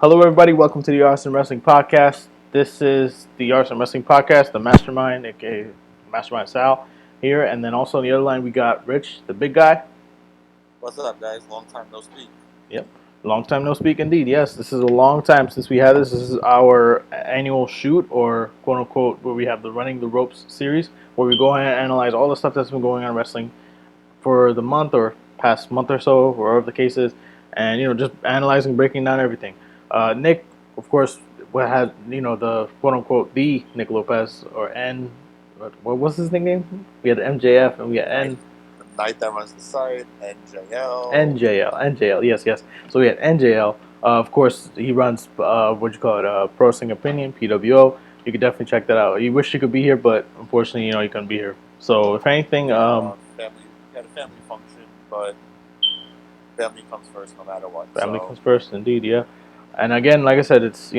Hello, everybody. Welcome to the Arsenal Wrestling Podcast. This is the Arsenal Wrestling Podcast, the Mastermind, aka Mastermind Sal, here, and then also on the other line we got Rich, the big guy. What's up, guys? Long time no speak. Yep, long time no speak, indeed. Yes, this is a long time since we had this. This is our annual shoot, or quote unquote, where we have the Running the Ropes series, where we go ahead and analyze all the stuff that's been going on in wrestling for the month or past month or so, wherever the case is, and just analyzing, breaking down everything. Nick, of course, had the quote unquote the Nick Lopez or N. What was his nickname? We had MJF and we had N. The night that runs the site, NJL. NJL. Yes. So we had NJL. Of course, he runs what you call it, Pro Wrestling Opinion (PWO). You could definitely check that out. He wished he could be here, but unfortunately, he couldn't be here. So if anything, family had a family function, but family comes first no matter what. Family comes first, indeed, yeah. And again, like I said, it's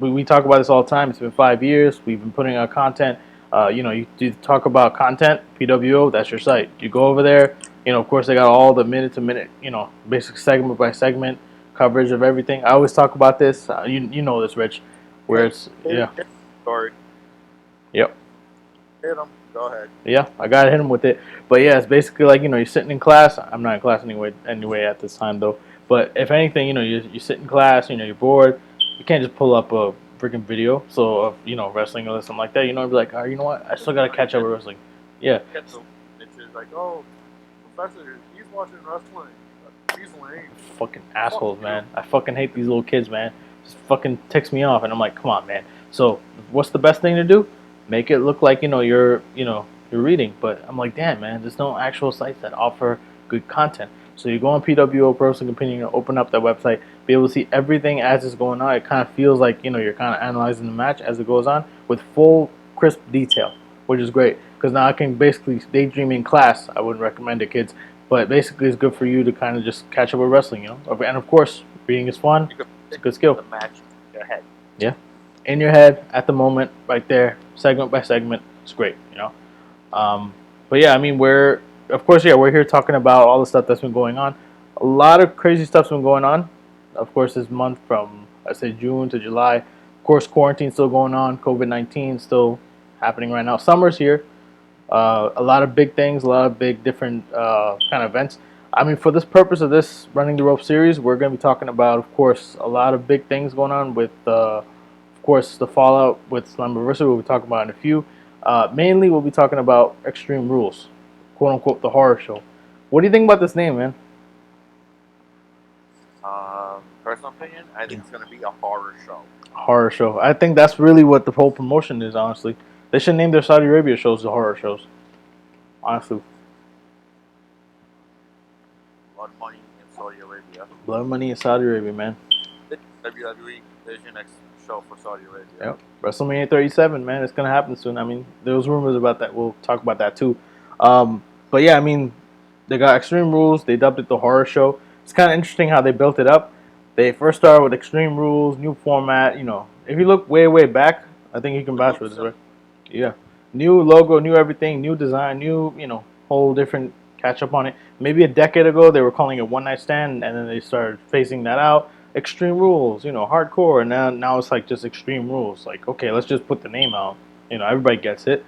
we talk about this all the time. It's been 5 years. We've been putting out content. You do talk about content, PWO. That's your site. You go over there. Of course, they got all the minute to minute, basic segment by segment coverage of everything. I always talk about this. You know this, Rich, where it's Sorry. Yep. Hit him. Go ahead. Yeah, I gotta hit him with it. But yeah, it's basically like you're sitting in class. I'm not in class anyway at this time though. But if anything, you sit in class. You're bored. You can't just pull up a freaking video. So of wrestling or something like that. Be like, oh, you know what? I still gotta catch up with wrestling. Yeah. It's like, oh, professor, he's watching wrestling. He's lame. Fucking assholes, man. I fucking hate these little kids, man. Just fucking ticks me off, and I'm like, come on, man. So what's the best thing to do? Make it look like you're reading, but I'm like, damn, man, there's no actual sites that offer good content. So you go on PWO Pro Wrestling Opinion, open up that website, be able to see everything as it's going on. It kind of feels like you're kind of analyzing the match as it goes on with full crisp detail, which is great because now I can basically daydream in class. I wouldn't recommend it, kids, but basically it's good for you to kind of just catch up with wrestling, And of course, reading is fun. It's a good skill. The match in your head. Yeah, in your head at the moment, right there, segment by segment. It's great, But yeah, I mean, we're here talking about all the stuff that's been going on. A lot of crazy stuff's been going on. Of course, this month from I say June to July. Of course, quarantine still going on. COVID-19 still happening right now. Summer's here. A lot of big things, a lot of big different kind of events. I mean, for this purpose of this Running the Rope series, we're going to be talking about, of course, a lot of big things going on with, of course, the fallout with Slammiversary. We'll be talking about in a few. Mainly, we'll be talking about Extreme Rules, quote unquote, the horror show. What do you think about this name, man? Personal opinion, I think it's going to be a horror show. Horror show. I think that's really what the whole promotion is, honestly. They should name their Saudi Arabia shows the horror shows. Honestly. Blood money in Saudi Arabia. Blood money in Saudi Arabia, man. WWE, there's your next show for Saudi Arabia. Yep. WrestleMania 37, man. It's going to happen soon. I mean, there was rumors about that. We'll talk about that, too. But yeah, I mean, they got Extreme Rules. They dubbed it the horror show. It's kind of interesting how they built it up. They first started with Extreme Rules, new format. If you look way, way back, I think you can vouch for this, right? Yeah. New logo, new everything, new design, new, whole different catch up on it. Maybe a decade ago, they were calling it One Night Stand, and then they started phasing that out. Extreme Rules, hardcore, and now it's like just Extreme Rules. Like, okay, let's just put the name out. Everybody gets it.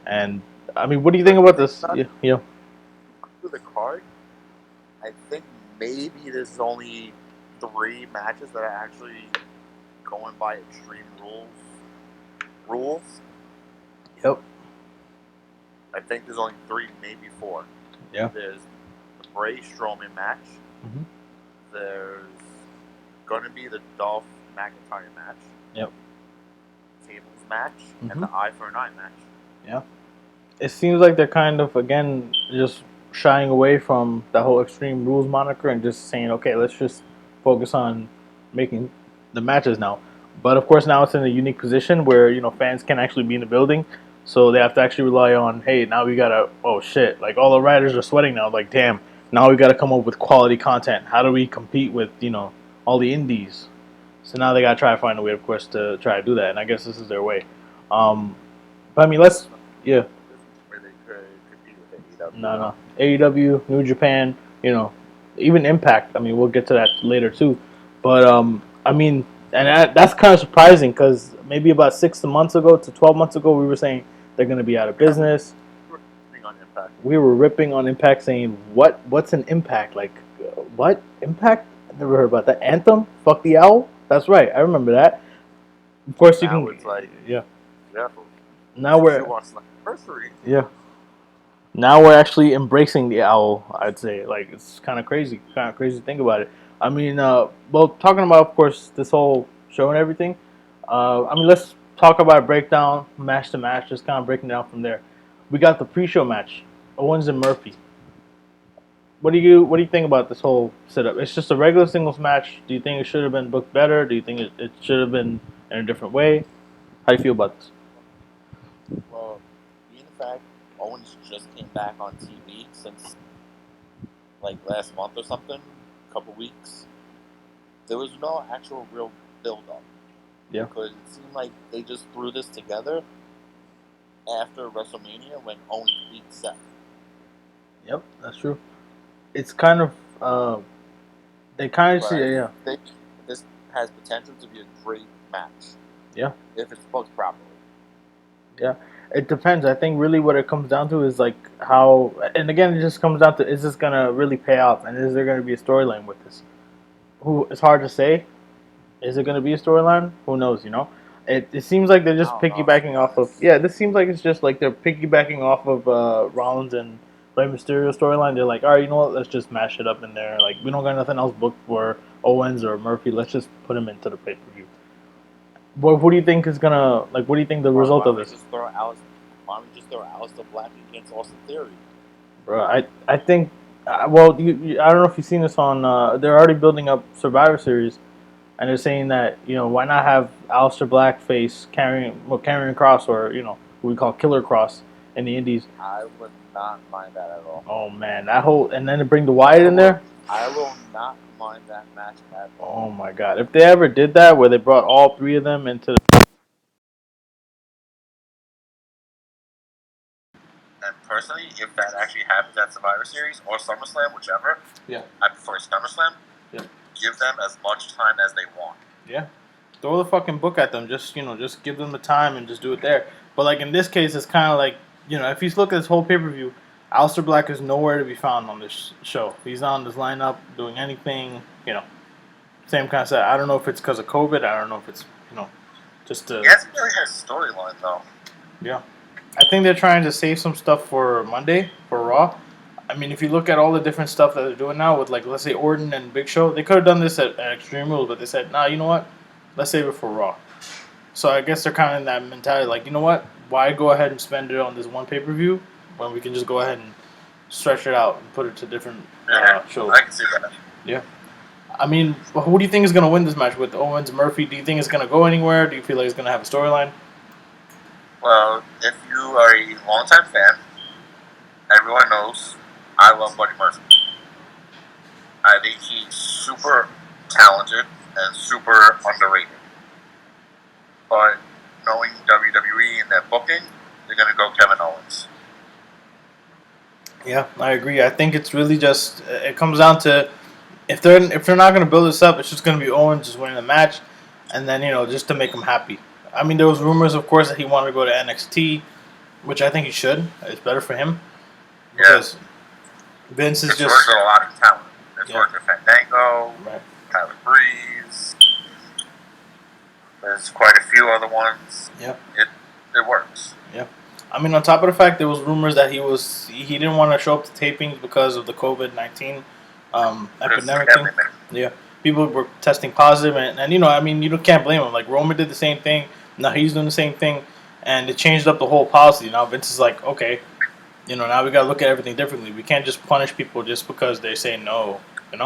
And, I mean, what do you think about this? Yeah. With the card, I think maybe there's only 3 matches that are actually going by Extreme Rules. Yep. I think there's only 3, maybe 4. Yeah. There's the Bray Strowman match. Mm-hmm. There's going to be the Dolph McIntyre match. Yep. Tables match. Mm-hmm. And the Eye for an Eye match. Yeah. It seems like they're kind of, again, just shying away from the whole Extreme Rules moniker and just saying, okay, let's just focus on making the matches now. But of course, now it's in a unique position where fans can actually be in the building, so they have to actually rely on, hey, now we gotta, oh shit, like all the writers are sweating now. Like, damn, now we gotta come up with quality content. How do we compete with all the indies? So now they gotta try to find a way, of course, to try to do that. And I guess this is their way. But I mean, yeah. Where they could compete with AEW. No. AEW, New Japan, even Impact. I mean, we'll get to that later too. But I mean, And that's kind of surprising because maybe about 6 months ago to 12 months ago, we were saying they're going to be out of business. On Impact. We were ripping on Impact, saying what's an Impact? Like, what Impact? I never heard about that. Anthem? Fuck the Owl? That's right. I remember that. Of course, you Now can. it's like, yeah. Yeah. Now we're watch Slammiversary. yeah. Now we're actually embracing the owl. I'd say like it's kind of crazy to think about it. I mean, well, talking about of course this whole show and everything. I mean, let's talk about breakdown match to match, just kind of breaking down from there. We got the pre-show match, Owens and Murphy. What do you think about this whole setup? It's just a regular singles match. Do you think it should have been booked better? Do you think it should have been in a different way? How do you feel about this? Well, being the fact Owens just came back on TV since like last month or something, a couple weeks, there was no actual real build-up. Yeah. Because it seemed like they just threw this together after WrestleMania when Owens beat Seth. Yep, that's true. It's kind of they kind of But yeah. I think this has potential to be a great match. Yeah. If it's booked properly. Yeah. It depends. I think really what it comes down to is like how, and again, it just comes down to is this gonna really pay off, and is there gonna be a storyline with this? It's hard to say. Is it gonna be a storyline? Who knows? You know, it seems like they're just piggybacking off of. Yeah, this seems like it's just like they're piggybacking off of Rollins and Rey Mysterio storyline. They're like, all right, you know what? Let's just mash it up in there. Like we don't got nothing else booked for Owens or Murphy. Let's just put them into the pay per view. What do you think is gonna like? What do you think the result of this? Why don't we just throw Aleister Black against Austin Theory? Bro, I think. Well, I don't know if you've seen this on. They're already building up Survivor Series, and they're saying that why not have Aleister Black face carrying Cross, or who we call Killer Cross in the Indies. I would not mind that at all. Oh man, that whole and then to bring the Wyatt in there. I will not mind that match at all. Oh my god, if they ever did that, where they brought all three of them into the. And personally, if that actually happens at Survivor Series or SummerSlam, whichever, I prefer SummerSlam. Yeah. Give them as much time as they want. Yeah. Throw the fucking book at them. Just just give them the time and just do it there. But like in this case, it's kind of like if you look at this whole pay per view, Aleister Black is nowhere to be found on this show. He's not on this lineup doing anything. Same kind of set. I don't know if it's because of COVID. I don't know if it's just. He hasn't really had a storyline though. Yeah. I think they're trying to save some stuff for Monday, for Raw. I mean, if you look at all the different stuff that they're doing now with, like, let's say Orton and Big Show, they could have done this at Extreme Rules, but they said, nah, you know what? Let's save it for Raw. So I guess they're kind of in that mentality, like, you know what? Why go ahead and spend it on this one pay-per-view when we can just go ahead and stretch it out and put it to different shows? I can see that. Yeah. I mean, who do you think is going to win this match with Owens and Murphy? Do you think it's going to go anywhere? Do you feel like it's going to have a storyline? Well, if you are a longtime fan, everyone knows I love Buddy Murphy. I think he's super talented and super underrated. But knowing WWE and their booking, they're going to go Kevin Owens. Yeah, I agree. I think it's really just it comes down to if they're not going to build this up, it's just going to be Owens just winning the match, and then just to make him happy. I mean, there was rumors, of course, that he wanted to go to NXT, which I think he should. It's better for him because Vince is it's just worked with a lot of talent. It's worked with Fandango, Tyler Breeze. There's quite a few other ones. Yeah, it works. Yeah. I mean, on top of the fact, there was rumors that he didn't want to show up to tapings because of the COVID-19 epidemic thing. Yeah, people were testing positive, and I mean, you can't blame him. Like Roman did the same thing. Now he's doing the same thing, and it changed up the whole policy. Now Vince is like, okay, now we got to look at everything differently. We can't just punish people just because they say no. And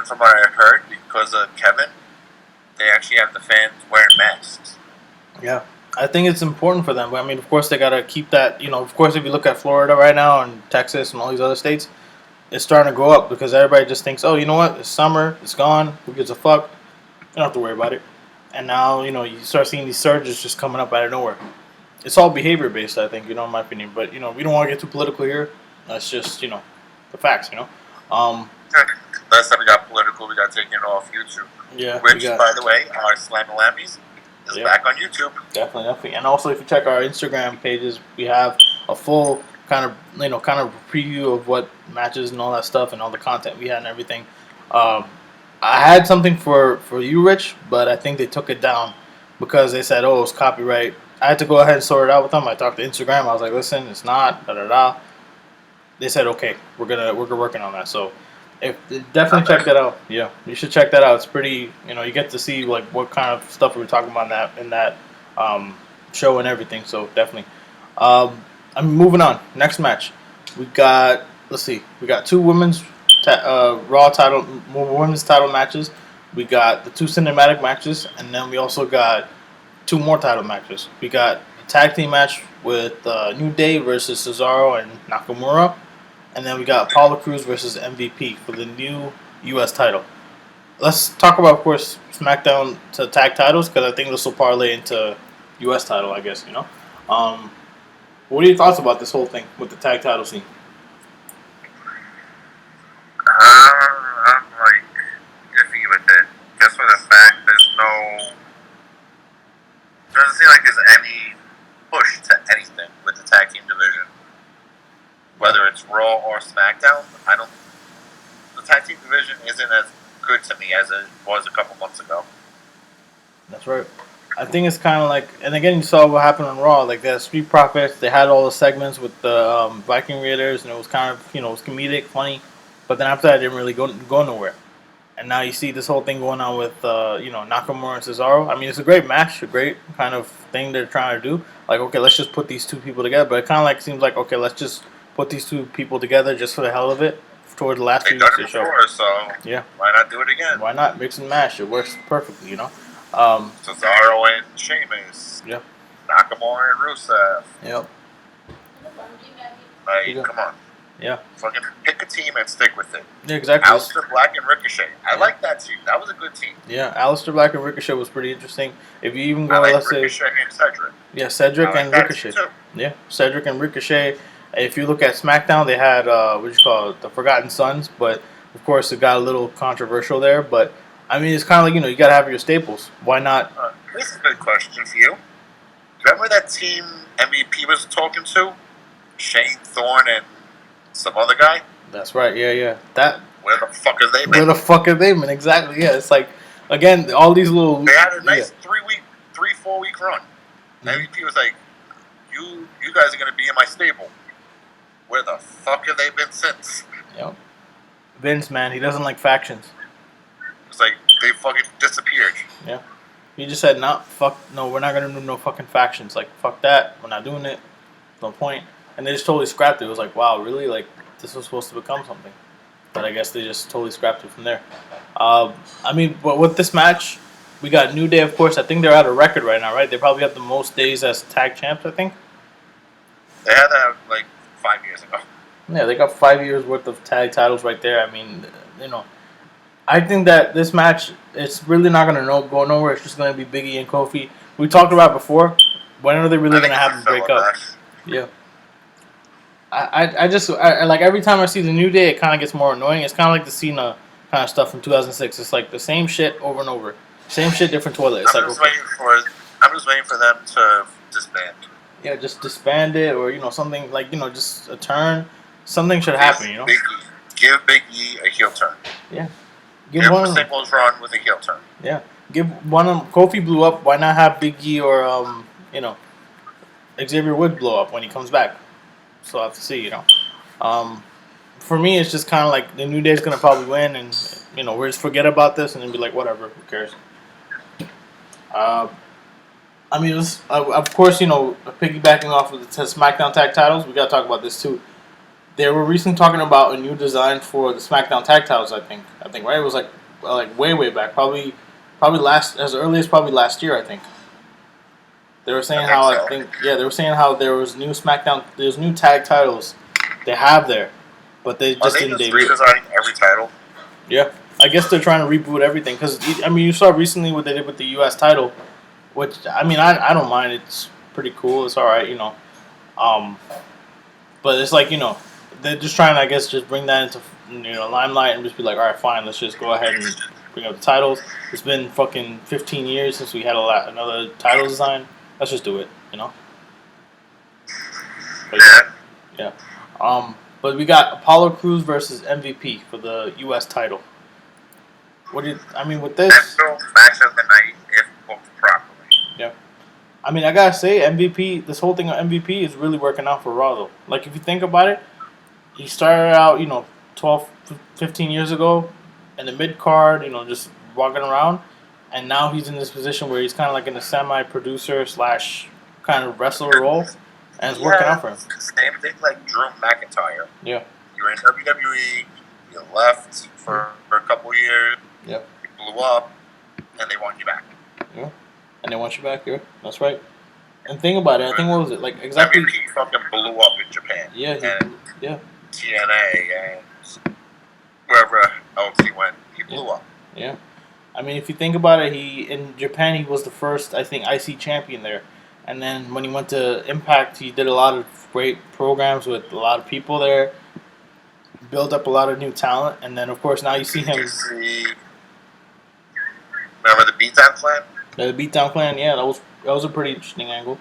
from what I heard, because of Kevin, they actually have the fans wearing masks. Yeah, I think it's important for them. But I mean, of course, they got to keep that. Of course, if you look at Florida right now and Texas and all these other states, it's starting to go up because everybody just thinks, oh, you know what? It's summer. It's gone. Who gives a fuck? You don't have to worry about it. And now, you start seeing these surges just coming up out of nowhere. It's all behavior based, I think, in my opinion. But, we don't want to get too political here. That's just, the facts, Like last time we got political, we got taken off YouTube. Yeah. Which, by the way, our Slammiversary is back on YouTube. Definitely. And also, if you check our Instagram pages, we have a full kind of preview of what matches and all that stuff and all the content we had and everything. I had something for you, Rich, but I think they took it down because they said, "Oh, it's copyright." I had to go ahead and sort it out with them. I talked to Instagram. I was like, "Listen, it's not." Da da da. They said, "Okay, we're working on that." So, definitely check that out. Yeah, you should check that out. It's pretty. You get to see like what kind of stuff we were talking about in that show and everything. So definitely. I'm moving on. Next match, we got. Let's see. We got two women's women's title matches. We got the two cinematic matches, and then we also got two more title matches. We got a tag team match with New Day versus Cesaro and Nakamura, and then we got Apollo Crews versus MVP for the new U.S. title. Let's talk about, of course, SmackDown to tag titles because I think this will parlay into U.S. title. I guess What are your thoughts about this whole thing with the tag title scene? I'm like iffy with it, just for the fact doesn't seem like there's any push to anything with the tag team division, whether it's Raw or SmackDown. The tag team division isn't as good to me as it was a couple months ago. That's right. I think it's kind of like, and again, you saw what happened on Raw. Like the Street Profits, they had all the segments with the Viking Raiders, and it was kind of, it was comedic, funny. But then after that, it didn't really go nowhere. And now you see this whole thing going on with, Nakamura and Cesaro. I mean, it's a great match, a great kind of thing they're trying to do. Like, okay, let's just put these two people together. But it kind of like seems like, okay, let's just put these two people together just for the hell of it. Toward the last few weeks of the show. So yeah, why not do it again? Why not mix and mash? It works perfectly, Cesaro and Sheamus. Yeah. Nakamura and Rusev. Yep. Come on. Yeah. Fucking pick a team and stick with it. Yeah, exactly. Aleister Black and Ricochet. I like that team. That was a good team. Yeah, Aleister Black and Ricochet was pretty interesting. If you even go, let's say Ricochet and Cedric. Yeah, Cedric and Ricochet. Yeah, Cedric and Ricochet. If you look at SmackDown, they had the Forgotten Sons, but of course it got a little controversial there. But I mean, it's kind of like you gotta have your staples. Why not? This is a good question for you. Remember that team MVP was talking to? Shane Thorne and some other guy? That's right, yeah. Where the fuck have they been? Where the fuck have they been? Exactly, yeah. It's like, again, all these little... They had a nice 4 week run. Mm-hmm. MVP was like, you guys are going to be in my stable. Where the fuck have they been since? Yep. Vince, man, he doesn't like factions. It's like, they fucking disappeared. Yeah. He just said, no, we're not going to do no fucking factions. Like, fuck that. We're not doing it. No point. And they just totally scrapped it. It was like, wow, really? Like, this was supposed to become something. But I guess they just totally scrapped it from there. I mean, but with this match, we got New Day, of course. I think they're at a record right now, right? They probably have the most days as tag champs, I think. They had that, 5 years ago. Yeah, they got 5 years worth of tag titles right there. I mean, I think that this match, it's really not going to go nowhere. It's just going to be Big E and Kofi. We talked about it before. When are they really going to have them break up? Yeah. I just like every time I see the New Day, it kind of gets more annoying. It's kind of like the Cena kind of stuff from 2006. It's like the same shit over and over. Same shit, different toilet. It's I'm just waiting for them to disband. Yeah, just disband it or, something like, just a turn. Something should happen, Give Big E a heel turn. Yeah. Give him a singles run with a heel turn. Yeah. Give one of them. Kofi blew up. Why not have Big E or, Xavier Woods blow up when he comes back? So I have to see, For me, it's just kind of like the New Day's going to probably win and, we'll just forget about this and then be like, whatever, who cares? I mean, of course, piggybacking off of the SmackDown tag titles, we got to talk about this too. They were recently talking about a new design for the SmackDown tag titles, I think, right? It was like way back, probably as early as last year, I think. They were saying they were saying how there was new SmackDown, there's new tag titles they have there, but they just didn't debut. Redesigning every title? Yeah, I guess they're trying to reboot everything because you saw recently what they did with the U.S. title, which I don't mind. It's pretty cool. It's all right, But it's like they're just trying, I guess, just bring that into limelight and just be like, all right, fine, let's just go ahead and bring up the titles. It's been fucking 15 years since we had another title design. Let's just do it, you know. But yeah. But we got Apollo Crews versus MVP for the U.S. title. What do you? I mean, with this match of the night if booked properly. Yeah. I mean, I gotta say, MVP. This whole thing on MVP is really working out for Raw though. Like, if you think about it, he started out, 12, 15 years ago, in the mid card, just walking around, and now he's in this position where he's kind of like in a semi-producer slash kind of wrestler role, and it's working out for him. Same thing like Drew McIntyre. Yeah. You're in WWE. You left for a couple years. Yep. You blew up, and they want you back. Yeah. And they want you back here. That's right. And think about it. I think, what was it? Like, exactly. MVP fucking blew up in Japan. Yeah. Yeah. TNA and wherever else he went, he blew up. Yeah. I mean, if you think about it, in Japan, he was the first, I think, IC champion there. And then when he went to Impact, he did a lot of great programs with a lot of people there. Built up a lot of new talent. And then, of course, now you see him. Remember the Beatdown Clan? The Beatdown Clan, yeah, that was a pretty interesting angle.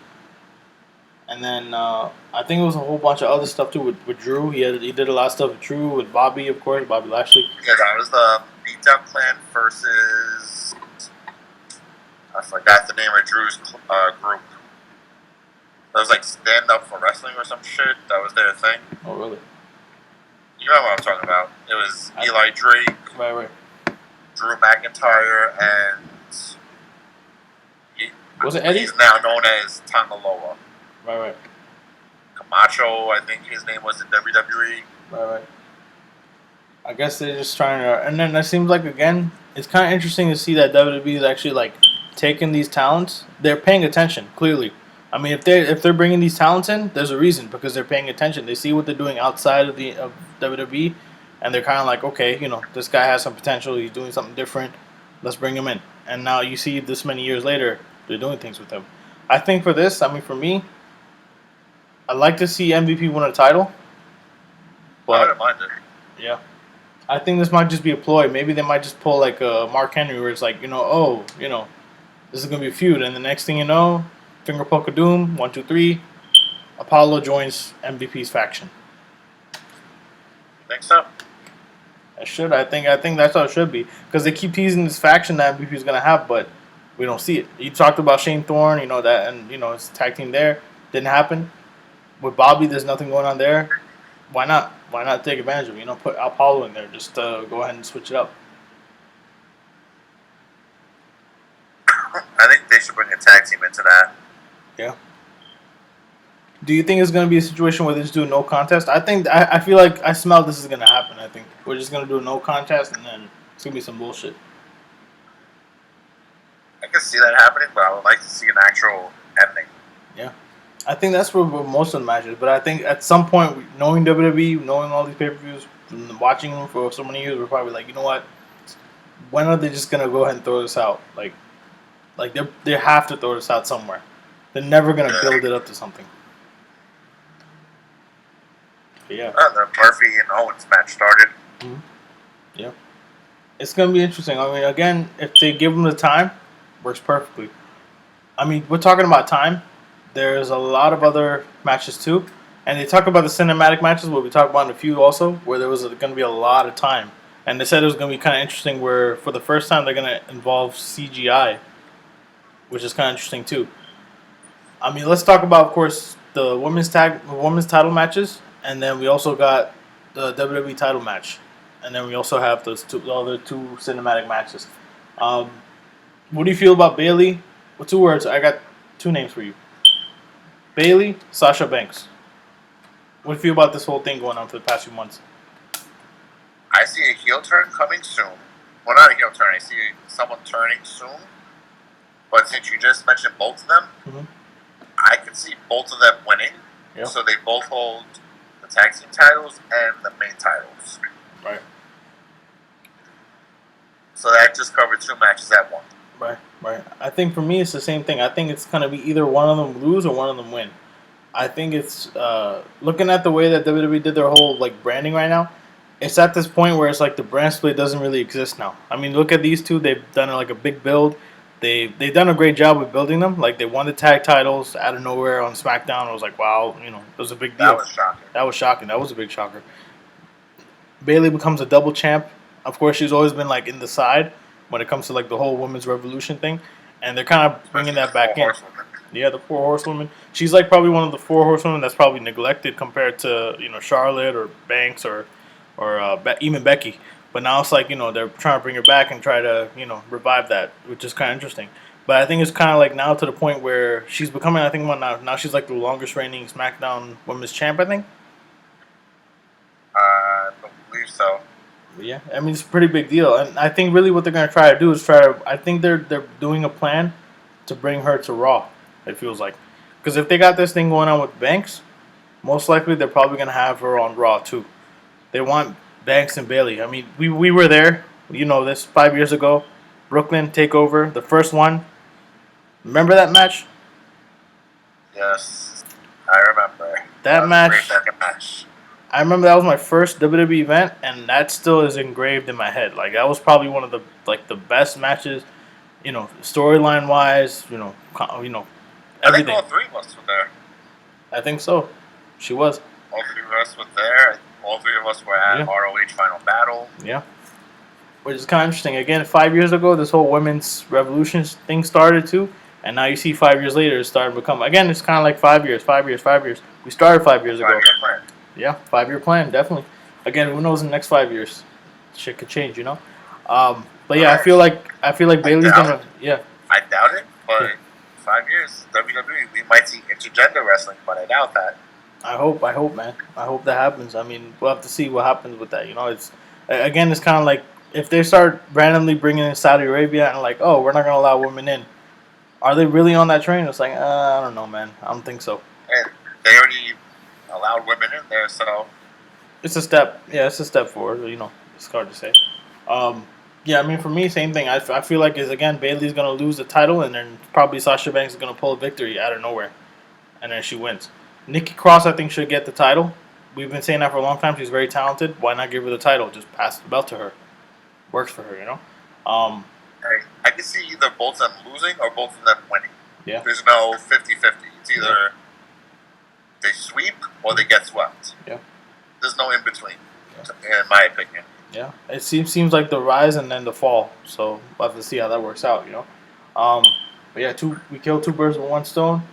And then I think it was a whole bunch of other stuff too with Drew. He did a lot of stuff with Drew, with Bobby, of course, Bobby Lashley. Yeah, that was the Beatdown Clan versus, I forgot the name of Drew's group. That was like Stand Up for Wrestling or some shit. That was their thing. Oh, really? You know what I'm talking about. It was Eli Drake, right. Drew McIntyre, and was it Eddie? He's now known as Tangaloa. Right. Camacho, I think his name was in WWE. Right. I guess they're just trying to, and then it seems like, again, it's kind of interesting to see that WWE is actually like taking these talents. They're paying attention, clearly. I mean, if they're bringing these talents in, there's a reason, because they're paying attention. They see what they're doing outside of WWE, and they're kind of like, okay, this guy has some potential. He's doing something different. Let's bring him in. And now you see this many years later, they're doing things with him. I think for this, for me, I'd like to see MVP win a title. But, I don't mind it. Yeah. I think this might just be a ploy. Maybe they might just pull like Mark Henry, where it's like, this is going to be a feud. And the next thing you know, finger poke of doom, 1, 2, 3, Apollo joins MVP's faction. Think so? I think that's how it should be. Because they keep teasing this faction that MVP is going to have, but we don't see it. You talked about Shane Thorne, that, and, his tag team there. Didn't happen. With Bobby, there's nothing going on there. Why not? Why not take advantage of it? Put Apollo in there. Just go ahead and switch it up. I think they should bring a tag team into that. Yeah. Do you think it's going to be a situation where they just do a no contest? I feel like I smell this is going to happen. I think we're just going to do a no contest, and then it's going to be some bullshit. I can see that happening, but I would like to see an actual ending. Yeah. I think that's for most of the matches, but I think at some point, knowing WWE, knowing all these pay-per-views, watching them for so many years, we're probably like, you know what? When are they just going to go ahead and throw this out? Like they have to throw this out somewhere. They're never going to build it up to something. But yeah. The Murphy and Owens match started. Mm-hmm. Yeah. It's going to be interesting. I mean, again, if they give them the time, works perfectly. I mean, we're talking about time. There's a lot of other matches too. And they talk about the cinematic matches, what we talked about in a few also, where there was going to be a lot of time. And they said it was going to be kind of interesting where for the first time they're going to involve CGI, which is kind of interesting too. I mean, let's talk about, of course, the women's title matches. And then we also got the WWE title match. And then we also have those other two cinematic matches. What do you feel about Bayley? Well, 2 words. I got 2 names for you. Bayley, Sasha Banks. What do you feel about this whole thing going on for the past few months? I see a heel turn coming soon. Well, not a heel turn. I see someone turning soon. But since you just mentioned both of them, I can see both of them winning. Yep. So they both hold the tag team titles and the main titles. Right. So that just covered 2 matches at once. Right. I think for me it's the same thing. I think it's going to be either one of them lose or one of them win. I think it's looking at the way that WWE did their whole like branding right now. It's at this point where it's like the brand split doesn't really exist now. I mean, look at these two. They've done like a big build. They've done a great job with building them. Like they won the tag titles out of nowhere on SmackDown. It was like wow, it was a big deal. That was shocking. That was shocking. That was a big shocker. Bayley becomes a double champ. Of course, she's always been like in the side when it comes to like the whole women's revolution thing, and they're kind of bringing that back in. Yeah, the four horsewomen. She's like probably one of the four horsewomen that's probably neglected compared to Charlotte or Banks or even Becky. But now it's like they're trying to bring her back and try to revive that, which is kind of interesting. But I think it's kind of like now to the point where she's becoming. I think now she's like the longest reigning SmackDown Women's Champ. I think. I believe so. Yeah, I mean it's a pretty big deal, and I think really what they're gonna try to do is I think they're doing a plan to bring her to Raw. It feels like, because if they got this thing going on with Banks, most likely they're probably gonna have her on Raw too. They want Banks and Bayley. I mean, we were there. This 5 years ago, Brooklyn Takeover, the first one. Remember that match? Yes, I remember. That match. Great second match. I remember that was my first WWE event, and that still is engraved in my head. Like that was probably one of the best matches, storyline wise. Everything. I think all three of us were there. I think so. She was. All three of us were there. All three of us were at ROH Final Battle. Yeah. Which is kind of interesting. Again, 5 years ago, this whole women's revolution thing started too, and now you see 5 years later, it's starting to become. Again, it's kind of like 5 years. We started 5 years ago. 5 year plan. Yeah, 5 year plan, definitely. Again, who knows in the next 5 years? Shit could change, But yeah, I feel like Bayley's gonna. Yeah. I doubt it, but 5 years WWE, we might see intergender wrestling, but I doubt that. I hope, man. I hope that happens. I mean, we'll have to see what happens with that. It's kind of like if they start randomly bringing in Saudi Arabia and like, oh, we're not gonna allow women in. Are they really on that train? It's like, I don't know, man. I don't think so. And they already allowed women in there, so it's a step. Yeah, it's a step forward. It's hard to say. Yeah, I mean, for me, same thing. I feel like Bayley's gonna lose the title, and then probably Sasha Banks is gonna pull a victory out of nowhere, and then she wins. Nikki Cross, I think, should get the title. We've been saying that for a long time. She's very talented. Why not give her the title? Just pass the belt to her. Works for her, I can see either both of them losing or both of them winning. Yeah. There's no 50-50. It's either they sweep or they get swept. Yeah. There's no in between, in my opinion. Yeah. It seems like the rise and then the fall. So we'll have to see how that works out, But yeah, we killed two birds with one stone.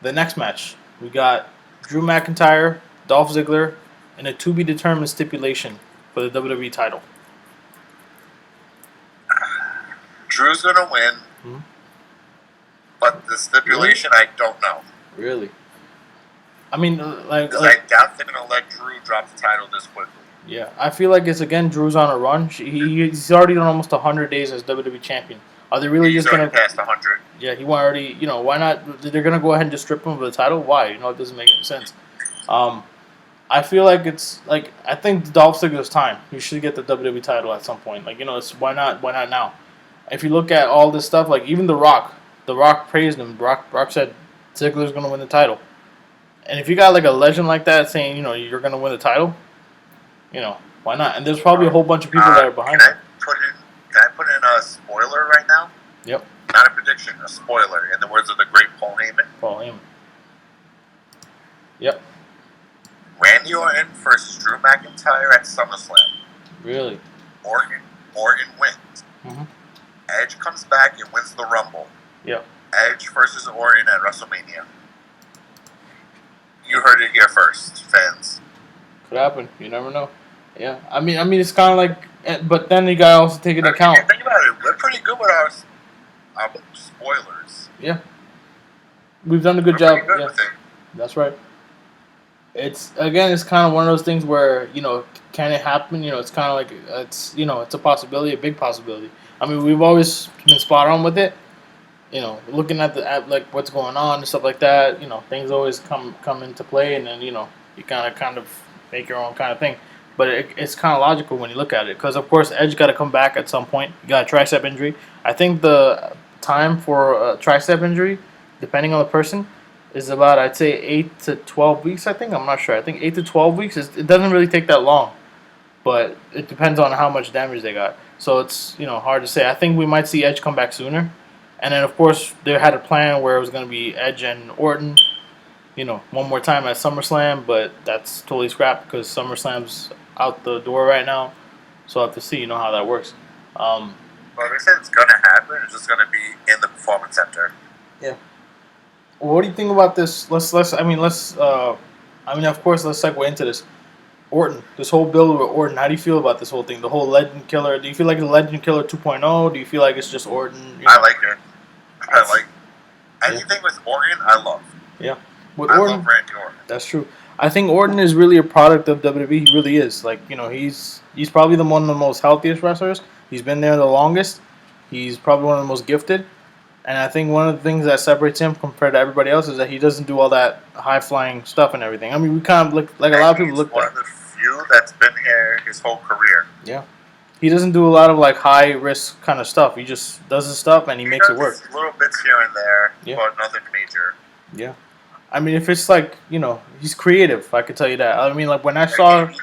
The next match, we got Drew McIntyre, Dolph Ziggler, in a to-be-determined stipulation for the WWE title. Drew's going to win, but the stipulation, I don't know. Really? I mean, I doubt they're going to let Drew drop the title this quickly. Yeah, I feel like Drew's on a run. He's already done almost 100 days as WWE champion. Are they really just going to past 100? Yeah, he already. Why not? They're going to go ahead and just strip him of the title. Why? It doesn't make any sense. I feel like it's like I think Dolph Ziggler's time. He should get the WWE title at some point. It's why not? Why not now? If you look at all this stuff, like even The Rock praised him. Rock said Ziggler's going to win the title. And if you got like a legend like that saying, you're going to win the title, why not? And there's probably a whole bunch of people that are behind it. Can I put in a spoiler right now? Yep. Not a prediction, a spoiler, in the words of the great Paul Heyman. Yep. Randy Orton versus Drew McIntyre at SummerSlam. Really? Orton wins. Mm-hmm. Edge comes back and wins the Rumble. Yep. Edge versus Orton at WrestleMania. You heard it here first, fans. Could happen. You never know. Yeah. I mean, it's kind of like, but then you gotta also take into account. Think about it. We're pretty good with our spoilers. Yeah. We've done a good job. Yeah. That's right. It's kind of one of those things where can it happen? It's kind of like it's a possibility, a big possibility. I mean, we've always been spot on with it. Looking at like what's going on and stuff like that. Things always come into play, and then you kind of make your own kind of thing. But it's kind of logical when you look at it, because of course Edge got to come back at some point. He got a tricep injury. I think the time for a tricep injury, depending on the person, is about, I'd say, 8 to 12 weeks. I think, I'm not sure. I think 8 to 12 weeks. It doesn't really take that long, but it depends on how much damage they got. So it's hard to say. I think we might see Edge come back sooner, and then of course they had a plan where it was going to be Edge and Orton, one more time at SummerSlam, but that's totally scrapped because SummerSlam's out the door right now. So I'll have to see, how that works. Well, they said it's gonna happen. It's just gonna be in the performance center. Yeah. Well, what do you think about this? Let's. Of course, let's segue into this. Orton, this whole build with Orton. How do you feel about this whole thing? The whole Legend Killer. Do you feel like the Legend Killer 2.0? Do you feel like it's just Orton? I like it. I like anything with Orton. I love. Yeah. I love Randy Orton. That's true. I think Orton is really a product of WWE. He really is. Like, he's probably one of the most healthiest wrestlers. He's been there the longest. He's probably one of the most gifted. And I think one of the things that separates him compared to everybody else is that he doesn't do all that high-flying stuff and everything. I mean, we kind of look like a lot of people look at. He's one of the few that's been here his whole career. Yeah. He doesn't do a lot of like high-risk kind of stuff. He just does his stuff and he makes it work. Little bits here and there, but nothing major. Yeah. I mean, if it's like, he's creative, I could tell you that. I mean, like when I saw... He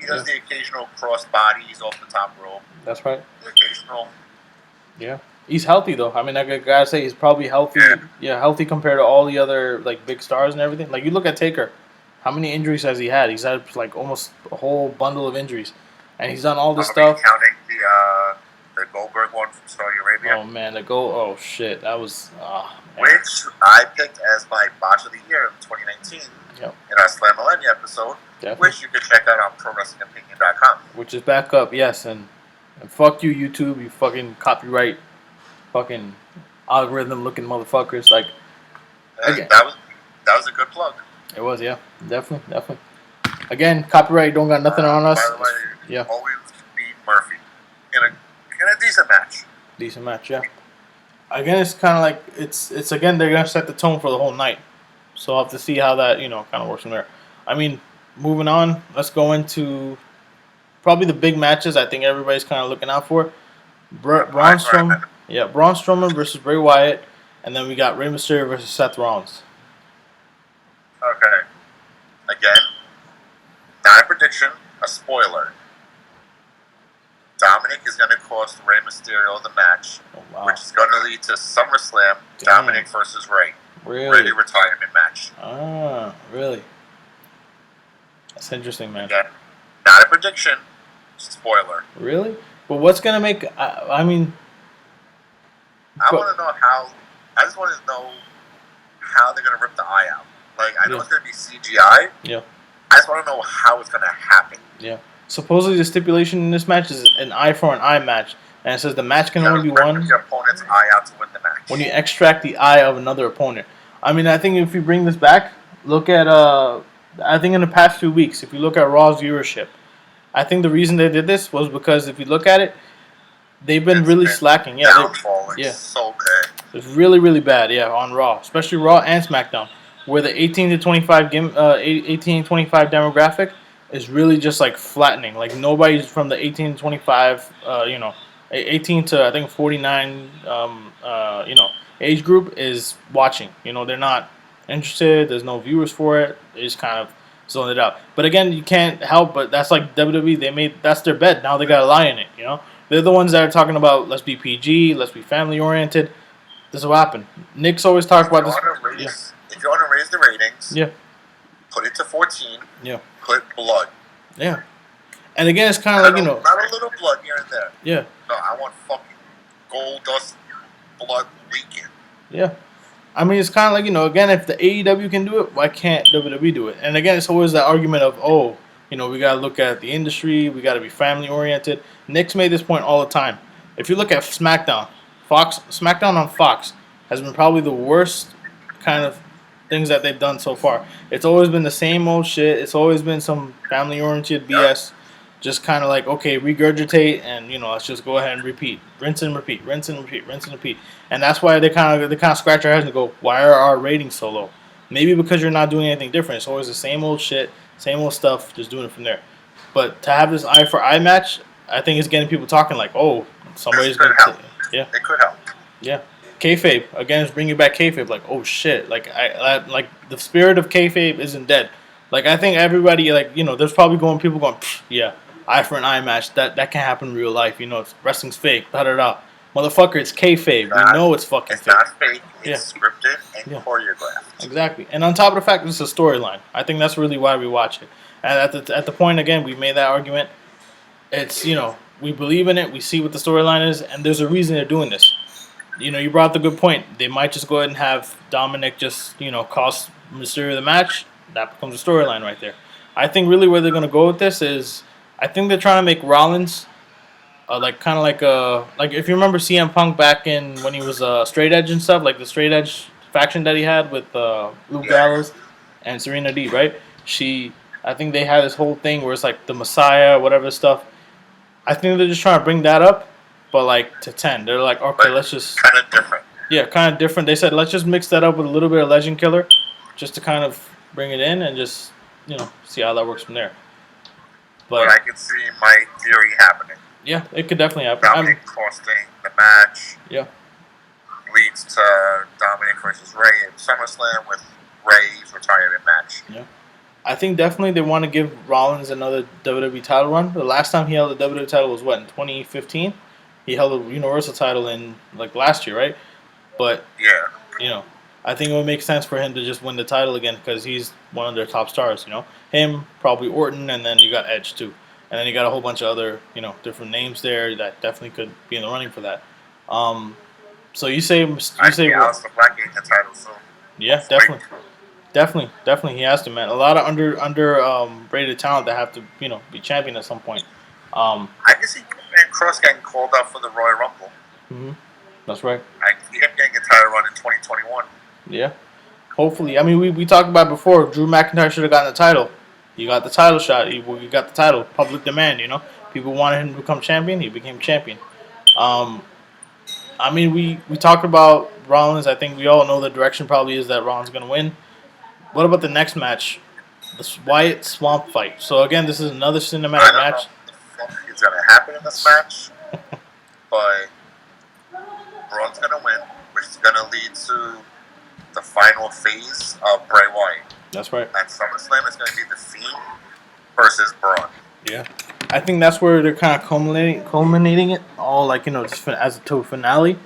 does the occasional cross bodies off the top rope. That's right. The occasional... Yeah. He's healthy, though. I mean, I gotta say, he's probably healthy. Yeah, healthy compared to all the other, like, big stars and everything. Like, you look at Taker. How many injuries has he had? He's had, like, almost a whole bundle of injuries. And he's done all this stuff. Counting the Goldberg one from Saudi Arabia. Oh, man. Oh, shit. That was... which I picked as my botch of the year of 2019 in our Slam Millennia episode, which you can check out on ProWrestlingOpinion.com. Which is back up, yes. And fuck you, YouTube, you fucking copyright... fucking algorithm looking motherfuckers. Like, again, that was a good plug. It was, yeah, definitely. Again, copyright don't got nothing on us. By the way, always beat Murphy in a decent match. Yeah. Again, it's kind of like it's again they're gonna set the tone for the whole night, so I'll have to see how that kind of works from there. I mean, moving on, let's go into probably the big matches. I think everybody's kind of looking out for. Braun Strowman versus Bray Wyatt, and then we got Rey Mysterio versus Seth Rollins. Okay. Again, not a prediction, a spoiler. Dominic is going to cost Rey Mysterio the match, which is going to lead to SummerSlam, Dominic versus Rey. Really? Ready retirement match. Ah, really? That's interesting, man. Again, not a prediction, spoiler. Really? But what's going to make... I mean... I want to know how... I just want to know how they're going to rip the eye out. Like, I know it's going to be CGI. Yeah. I just want to know how it's going to happen. Yeah. Supposedly the stipulation in this match is an eye for an eye match. And it says the match can only be won... your opponent's eye out to win the match. When you extract the eye of another opponent. I mean, I think if you bring this back, look at... I think in the past 2 weeks, if you look at Raw's viewership, I think the reason they did this was because if you look at it, they've been really slacking. Yeah, so bad. It's really, really bad. Yeah, on Raw, especially Raw and SmackDown, where the 18 to 25 demographic is really just like flattening. Like nobody's from the 18 to 25, 18 to I think 49, age group is watching. They're not interested. There's no viewers for it. They just kind of zone it out. But again, you can't help but that's like WWE. That's their bet. Now they got to lie in it. They're the ones that are talking about let's be PG, let's be family oriented. This will happen. Nick's always talked about this. If you want to raise the ratings, put it to 14. Yeah. Put blood. Yeah. And again, it's kind of like not a little blood here and there. Yeah. No, I want fucking gold dust blood leaking. Yeah. I mean, it's kind of like, again, if the AEW can do it, why can't WWE do it? And again, it's always that argument of, we got to look at the industry, we got to be family-oriented. Nick's made this point all the time. If you look at SmackDown on Fox has been probably the worst kind of things that they've done so far. It's always been the same old shit. It's always been some family-oriented BS. Just kind of like, okay, regurgitate and, let's just go ahead and repeat. Rinse and repeat, rinse and repeat, rinse and repeat. And that's why they kind of scratch their heads and go, why are our ratings so low? Maybe because you're not doing anything different. It's always the same old shit, same old stuff, just doing it from there. But to have this eye for eye match, I think it's getting people talking like, somebody's going to... Yeah. It could help. Yeah. kayfabe again is bringing back kayfabe. Like, oh shit, like the spirit of kayfabe isn't dead. Like, I think everybody, like, there's probably people going, yeah, eye for an eye match. That can happen in real life. It's wrestling's fake. Da da da. Motherfucker, it's kayfabe. We know it's fucking It's fake. not fake. Yeah. It's scripted and choreographed. Exactly. And on top of the fact, it's a storyline. I think that's really why we watch it. And at the point again, we made that argument. It's we believe in it. We see what the storyline is, and there's a reason they're doing this. You brought up the good point. They might just go ahead and have Dominic just cost Mysterio the match. That becomes a storyline right there. I think really where they're gonna go with this is, I think they're trying to make Rollins like kind of like if you remember CM Punk back in when he was straight edge and stuff, like the straight edge faction that he had with Luke Gallows and Serena Deeb, right? I think they had this whole thing where it's like the Messiah, whatever stuff. I think they're just trying to bring that up, but like to 10. They're like, okay, let's just kind of different. Yeah, kind of different. They said let's just mix that up with a little bit of Legend Killer, just to kind of bring it in and just see how that works from there. But I can see my theory happening. Yeah, it could definitely happen. Dominic costing the match. Yeah. Leads to Dominic versus Ray at SummerSlam with Ray's retirement match. Yeah. I think definitely they want to give Rollins another WWE title run. The last time he held the WWE title was what, in 2015? He held the Universal title in like last year, right? But yeah, I think it would make sense for him to just win the title again because he's one of their top stars. Him, probably Orton, and then you got Edge too, and then you got a whole bunch of other different names there that definitely could be in the running for that. So you say Aleister Black getting the title soon. Yeah, definitely he has to, man. A lot of under rated talent that have to be champion at some point. I can see Cross getting called up for the Royal Rumble. Mm-hmm. That's right. I can see him getting a title run in 2021. Yeah, hopefully. I mean, we talked about it before. Drew McIntyre should have gotten the title. He got the title shot. He got the title. Public demand. People wanted him to become champion. He became champion. I mean, we talked about Rollins. I think we all know the direction probably is that Rollins is going to win. What about the next match? The Wyatt Swamp fight. So, again, this is another cinematic match. I don't know if it's going to happen in this match, but Braun's going to win, which is going to lead to the final phase of Bray Wyatt. That's right. And SummerSlam is going to be the Fiend versus Braun. Yeah. I think that's where they're kind of culminating it all, like, just as a finale.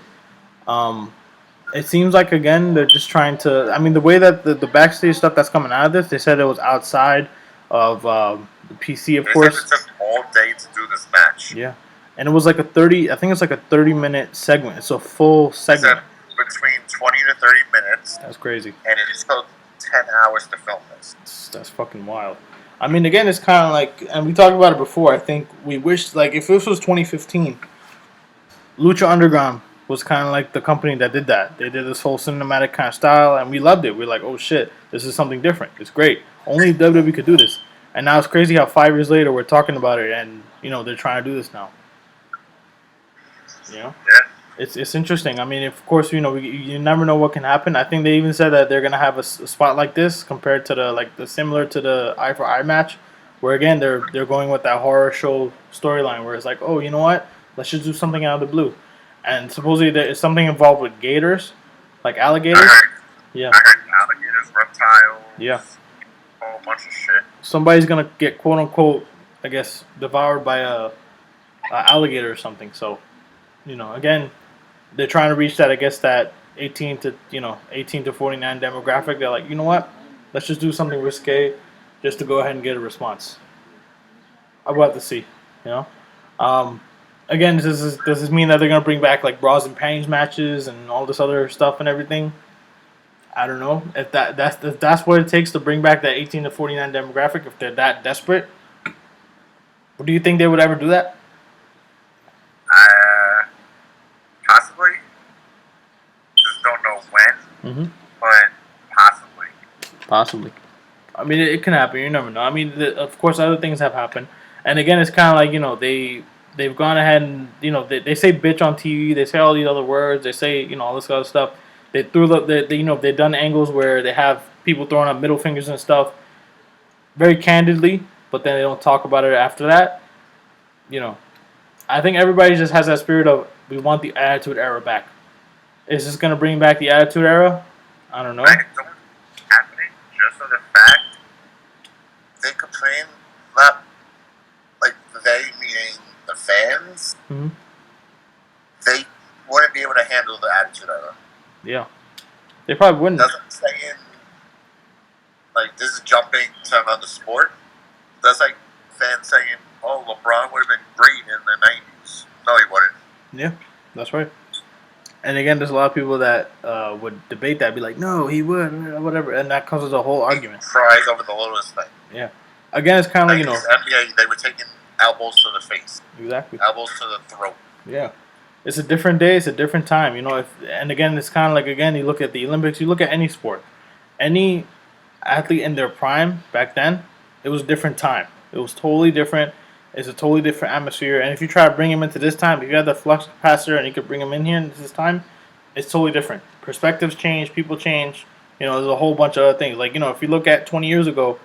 It seems like, again, they're just trying to... I mean, the way that the backstage stuff that's coming out of this, they said it was outside of the PC, of course. It took all day to do this match. Yeah. And it was like I think it's like a 30-minute segment. It's a full segment. Between 20 to 30 minutes. That's crazy. And it just took 10 hours to film this. That's fucking wild. I mean, again, it's kind of like... And we talked about it before. I think we wish... Like, if this was 2015, Lucha Underground was kind of like the company that did that. They did this whole cinematic kind of style, and we loved it. We're like, oh shit, this is something different. It's great. Only WWE could do this. And now it's crazy how 5 years later we're talking about it, and they're trying to do this now. Yeah. It's interesting. I mean, of course, you never know what can happen. I think they even said that they're gonna have a spot like this compared to the similar to the eye for eye match, where again they're going with that horror show storyline where it's like, oh, you know what? Let's just do something out of the blue. And supposedly there is something involved with gators, like alligators. I heard alligators, reptiles. Yeah. A whole bunch of shit. Somebody's gonna get quote unquote, I guess, devoured by a alligator or something. So, again, they're trying to reach that, I guess, that 18 to 49 demographic. They're like, you know what? Let's just do something risque, just to go ahead and get a response. I'll have to see. Again, does this mean that they're gonna bring back like bras and panties matches and all this other stuff and everything? I don't know. If that's what it takes to bring back that 18 to 49 demographic, if they're that desperate, do you think they would ever do that? Possibly. Just don't know when. Mm-hmm. But possibly. I mean, it can happen. You never know. I mean, of course, other things have happened, and again, it's kind of like they've gone ahead and they say bitch on TV. They say all these other words. They say all this other stuff. They they've done angles where they have people throwing up middle fingers and stuff, very candidly, but then they don't talk about it after that. I think everybody just has that spirit of we want the Attitude Era back. Is this gonna bring back the Attitude Era? I don't know. I don't happening just for the fact they complain not like they meaning the fans. Mm-hmm. They wouldn't be able to handle the Attitude Era. Yeah, they probably wouldn't. Doesn't saying like this is jumping to another sport. That's like fans saying, "Oh, LeBron would have been great in the '90s." No, he wouldn't. Yeah, that's right. And again, there's a lot of people that would debate that, be like, "No, he would, whatever," and that causes a whole argument. Cries over the littlest thing. Yeah. Again, it's kind of like NBA, they were taking elbows to the face, exactly, elbows to the throat. Yeah, it's a different day, it's a different time, and again, it's kind of like you look at the Olympics, you look at any sport, any athlete in their prime back then, it was a different time. It was totally different. It's a totally different atmosphere. And if you try to bring him into this time, if you had the flux capacitor and you could bring him in here in this time, it's totally different. Perspectives change, people change. There's a whole bunch of other things. Like if you look at 20 years ago,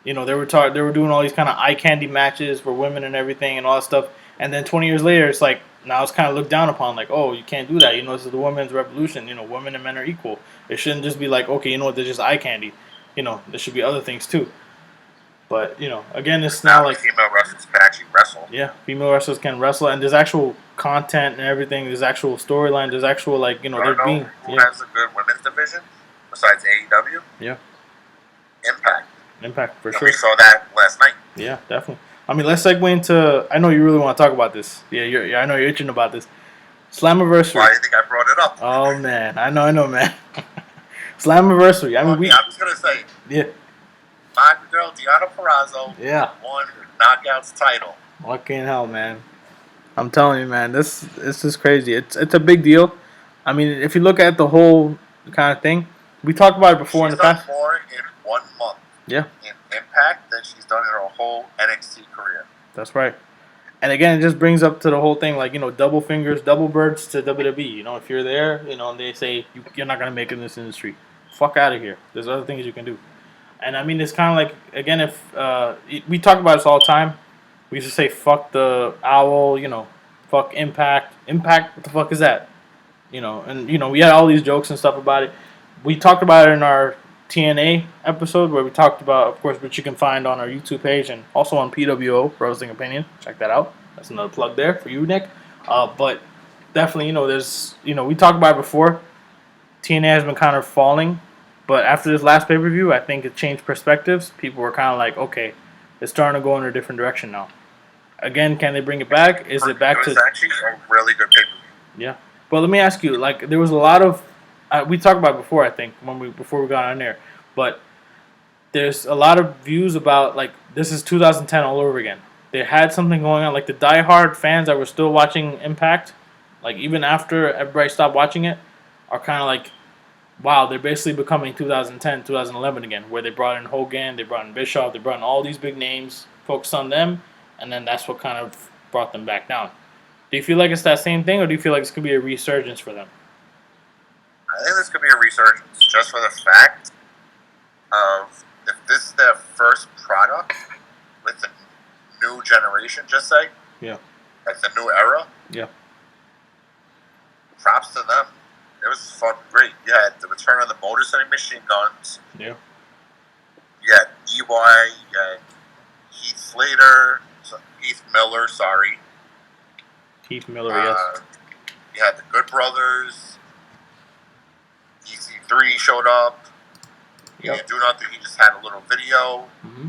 they were doing all these kind of eye candy matches for women and everything and all that stuff. And then 20 years later, it's like now it's kind of looked down upon. Like, oh, you can't do that. This is the women's revolution. Women and men are equal. It shouldn't just be like, okay, they're just eye candy. There should be other things too. But again, it's now like female wrestlers can actually wrestle. Yeah, female wrestlers can wrestle, and there's actual content and everything. There's actual storyline. There's actual they're being. Who has a good women's division besides AEW? Yeah. Impact for sure. We saw that last night. Yeah, definitely. I mean, let's segue into. I know you really want to talk about this. Yeah, I know you're itching about this. Slammiversary. Why do you think I brought it up? Oh man, I know, man. Slammiversary. I mean, I was gonna say. Yeah. My girl Deonna Purrazzo. Yeah. Won her Knockouts title. Fucking hell, man. I'm telling you, man. This is crazy. It's a big deal. I mean, if you look at the whole kind of thing, we talked about it before in the past. She's done more in 1 month. Yeah. In Impact than she's done in her whole NXT career. That's right. And again, it just brings up to the whole thing, like, double fingers, double birds to WWE. If you're there, and they say you're not going to make it in this industry, fuck out of here. There's other things you can do. And I mean, it's kind of like, again, if we talk about this all the time, we used to say fuck the owl, fuck Impact. Impact, what the fuck is that? And we had all these jokes and stuff about it. We talked about it in our TNA episode where we talked about, of course, which you can find on our YouTube page and also on PWO, Wrestling Opinion. Check that out. That's another plug there for you, Nick. But definitely, there's, we talked about it before. TNA has been kind of falling. But after this last pay-per-view, I think it changed perspectives. People were kind of like, okay, it's starting to go in a different direction now. Again, can they bring it back? Is it back to... It was actually a really good pay-per-view. Yeah. But let me ask you, like, there was a lot of... we talked about it before, I think, before we got on there. But there's a lot of views about, like, this is 2010 all over again. They had something going on. Like, the diehard fans that were still watching Impact, like, even after everybody stopped watching it, are kind of like... Wow, they're basically becoming 2010, 2011 again, where they brought in Hogan, they brought in Bischoff, they brought in all these big names, focused on them, and then that's what kind of brought them back down. Do you feel like it's that same thing, or do you feel like it's going to be a resurgence for them? I think this could be a resurgence just for the fact of if this is their first product with the new generation, just say, like the new era, props to them. It was fucking great. You had the return of the Motor City Machine Guns. Yeah. You had EY. You had Heath Miller, sorry. Heath Miller, yes. You had the Good Brothers. EC3 showed up. He didn't do nothing. He just had a little video. Mm-hmm.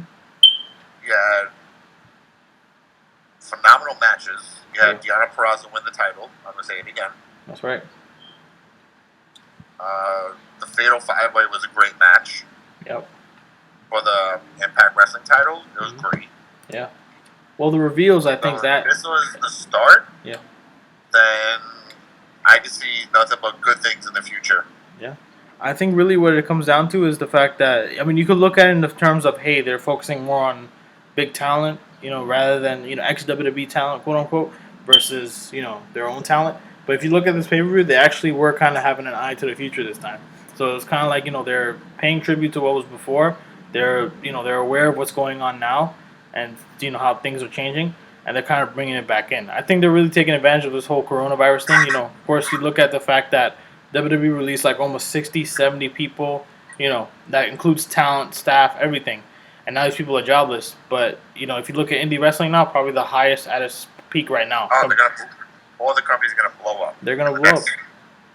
You had phenomenal matches. You had Deonna Purrazzo win the title. I'm going to say it again. That's right. The Fatal 5-Way was a great match. Yep. For the Impact Wrestling title, it was great. Yeah. Well, the reveals, I think that... If this was the start, then I can see nothing but good things in the future. Yeah. I think really what it comes down to is the fact that, I mean, you could look at it in the terms of, hey, they're focusing more on big talent, rather than, ex-WWE talent, quote-unquote, versus, their own talent. But if you look at this pay-per-view, they actually were kind of having an eye to the future this time. So it's kind of like, they're paying tribute to what was before. They're, they're aware of what's going on now and, how things are changing. And they're kind of bringing it back in. I think they're really taking advantage of this whole coronavirus thing. Of course, you look at the fact that WWE released like almost 60, 70 people. You know, that includes talent, staff, everything. And now these people are jobless. But you know, if you look at indie wrestling now, probably the highest at its peak right now. Oh, all the companies are gonna blow up. They're gonna blow up.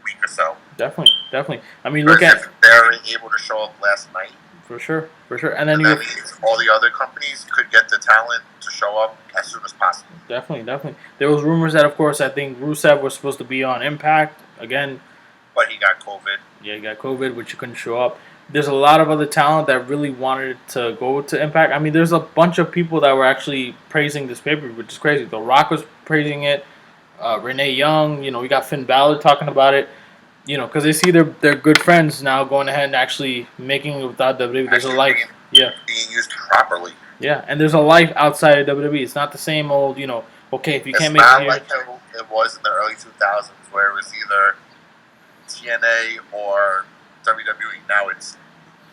Week or so. Definitely, definitely. I mean, look at if they're able to show up last night. For sure. And then that means all the other companies could get the talent to show up as soon as possible. Definitely. There was rumors that, of course, I think Rusev was supposed to be on Impact again. But he got COVID. Yeah, he got COVID, which he couldn't show up. There's a lot of other talent that really wanted to go to Impact. I mean, there's a bunch of people that were actually praising this paper, which is crazy. The Rock was praising it. Renee Young, you know, we got Finn Balor talking about it. You know, because they see they're good friends now going ahead and actually making it without WWE. There's a life. Being used properly. Yeah, and there's a life outside of WWE. It's not the same old, you know, okay, if you can't make it here. It's not like it was in the early 2000s where it was either TNA or WWE. Now it's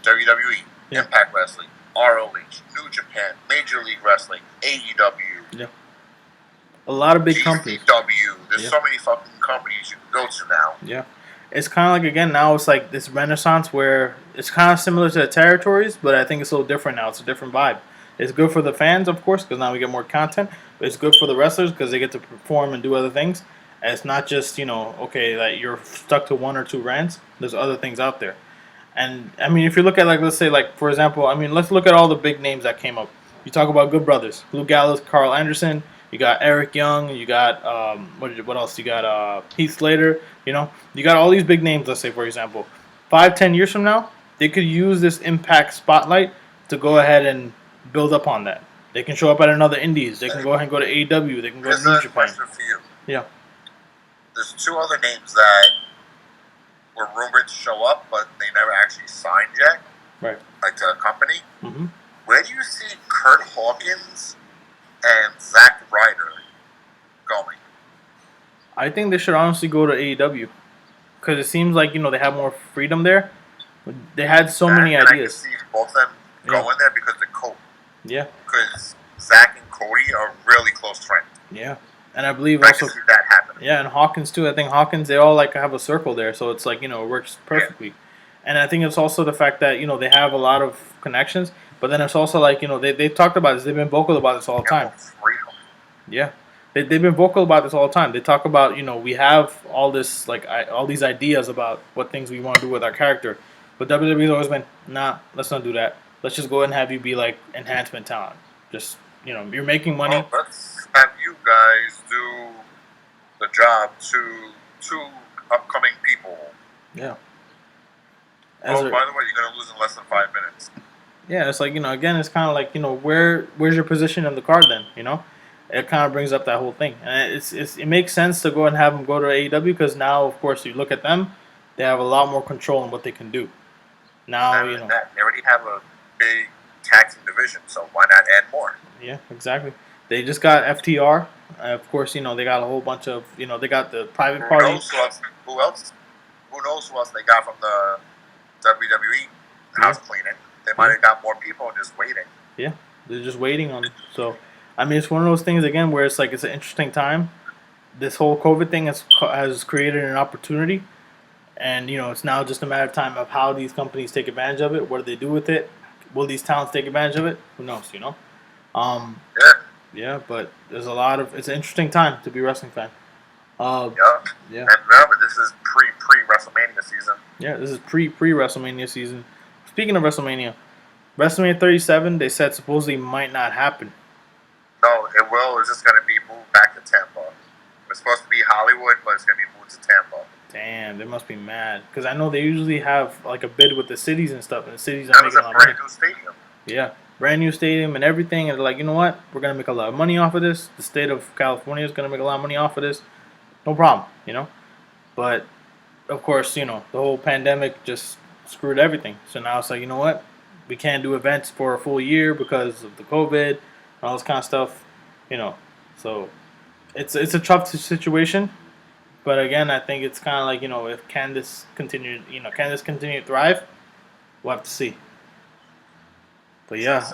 WWE, Impact Wrestling, ROH, New Japan, Major League Wrestling, AEW. Yeah. A lot of big companies. There's so many fucking companies you can go to now. Yeah. It's kind of like, again, now it's like this renaissance where it's kind of similar to the territories, but I think it's a little different now. It's a different vibe. It's good for the fans, of course, because now we get more content. But it's good for the wrestlers because they get to perform and do other things. And it's not just, you know, okay, that you're stuck to one or two brands. There's other things out there. And, I mean, if you look at, like, let's say, like, for example, I mean, let's look at all the big names that came up. You talk about Good Brothers. Lou Gallows, Carl Anderson. You got Eric Young. You got, what else? You got Heath Slater. You know, you got all these big names, let's say, for example. 5-10 years from now, they could use this Impact spotlight to go ahead and build up on that. They can show up at another indies. They can go ahead and go to AEW. They can go to New Japan. Question for you. Yeah. There's two other names that were rumored to show up, but they never actually signed yet. Right. Like to a company. Mm-hmm. Where do you see Kurt Hawkins and Zack Ryder going? I think they should honestly go to AEW because it seems like, you know, they have more freedom there. They had so many ideas. I can see both of them going there because of Cody. Yeah. Because Zack and Cody are really close friends. Yeah. And I believe I also can see that happening. Yeah, and Hawkins too. I think Hawkins, they all like have a circle there, so it's like, you know, it works perfectly. Yeah. And I think it's also the fact that, you know, they have a lot of connections, but then it's also like, you know, they've talked about this. They've been vocal about this all the time. Yeah. They've been vocal about this all the time. They talk about, you know, we have all this, like, all these ideas about what things we want to do with our character. But WWE's always been, nah, let's not do that. Let's just go ahead and have you be, like, enhancement talent. Just, you know, you're making money. Well, let's have you guys do the job to two upcoming people. Yeah. By the way, you're going to lose in less than 5 minutes. Yeah, it's like, you know, again, it's kind of like, you know, where's your position in the card then, you know? It kind of brings up that whole thing. And it makes sense to go and have them go to AEW because now, of course, you look at them, they have a lot more control in what they can do. Now, you know. They already have a big taxing division, so why not add more? Yeah, exactly. They just got FTR. Of course, you know, they got a whole bunch of, you know, they got the private party. Who else they got from the WWE house cleaning? They might have got more people and just waiting. Yeah, they're just waiting on. So, I mean, it's one of those things, again, where it's like it's an interesting time. This whole COVID thing has created an opportunity. And, you know, it's now just a matter of time of how these companies take advantage of it. What do they do with it? Will these talents take advantage of it? Who knows, you know? Yeah, but there's a lot of... It's an interesting time to be a wrestling fan. Yeah. And remember, this is pre-WrestleMania season. Yeah, this is pre-WrestleMania season. Speaking of WrestleMania 37, they said supposedly might not happen. No, it will. It's just going to be moved back to Tampa. It's supposed to be Hollywood, but it's going to be moved to Tampa. Damn, they must be mad. Because I know they usually have like a bid with the cities and stuff, and the cities are making a lot of money. Brand new stadium. Yeah, brand new stadium and everything. And they're like, you know what? We're going to make a lot of money off of this. The state of California is going to make a lot of money off of this. No problem, you know? But, of course, you know, the whole pandemic just screwed everything. So now it's like, you know what? We can't do events for a full year because of the COVID and all this kind of stuff, you know. So it's a tough situation. But again, I think it's kind of like, you know, if can this continue to thrive? We'll have to see. But yeah,